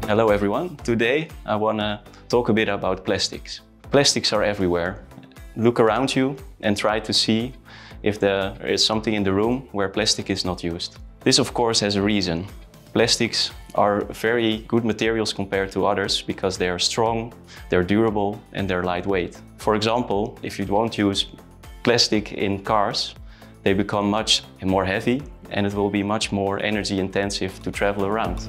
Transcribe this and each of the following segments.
Hello everyone. Today I want to talk a bit about plastics. Plastics are everywhere. Look around you and try to see if there is something in the room where plastic is not used. This of course has a reason. Plastics are very good materials compared to others because they are strong, they're durable and they're lightweight. For example, if you won't use plastic in cars, they become much more heavy and it will be much more energy intensive to travel around.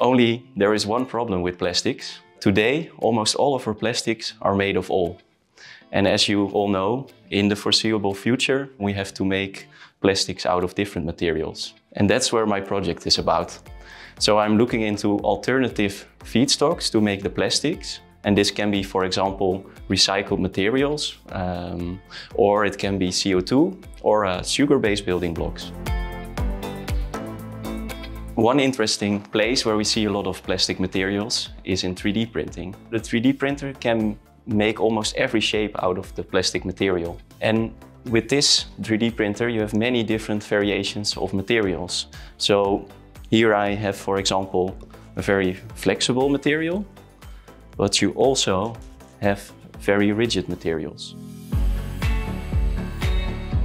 Only there is one problem with plastics. Today, almost all of our plastics are made of oil. And as you all know, in the foreseeable future, we have to make plastics out of different materials. And that's where my project is about. So I'm looking into alternative feedstocks to make the plastics. And this can be, for example, recycled materials, or it can be CO2 or sugar-based building blocks. One interesting place where we see a lot of plastic materials is in 3D printing. The 3D printer can make almost every shape out of the plastic material. And with this 3D printer, you have many different variations of materials. So here I have, for example, a very flexible material, but you also have very rigid materials.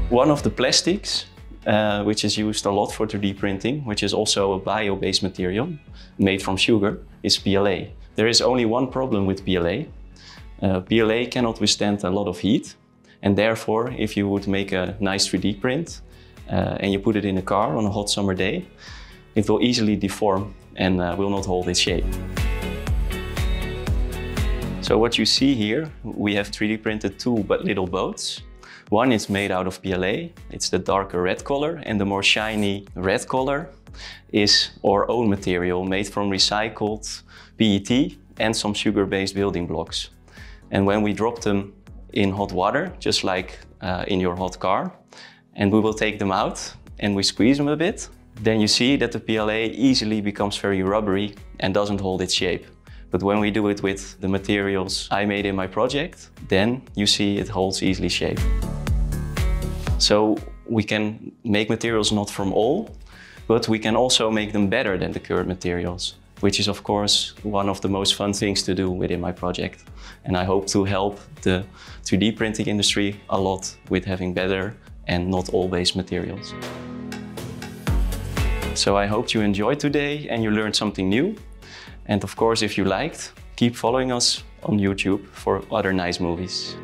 One of the plastics which is used a lot for 3D printing, which is also a bio-based material made from sugar, is PLA. There is only one problem with PLA. PLA cannot withstand a lot of heat, and therefore if you would make a nice 3D print and you put it in a car on a hot summer day, it will easily deform and will not hold its shape. So what you see here, we have 3D printed two little boats. One is made out of PLA, it's the darker red color, and the more shiny red color is our own material made from recycled PET and some sugar-based building blocks. And when we drop them in hot water, just like in your hot car, and we will take them out and we squeeze them a bit, then you see that the PLA easily becomes very rubbery and doesn't hold its shape. But when we do it with the materials I made in my project, then you see it holds easily shape. So we can make materials not from oil, but we can also make them better than the current materials, which is of course one of the most fun things to do within my project. And I hope to help the 3D printing industry a lot with having better and not oil-based materials. So I hope you enjoyed today and you learned something new. And of course, if you liked, keep following us on YouTube for other nice movies.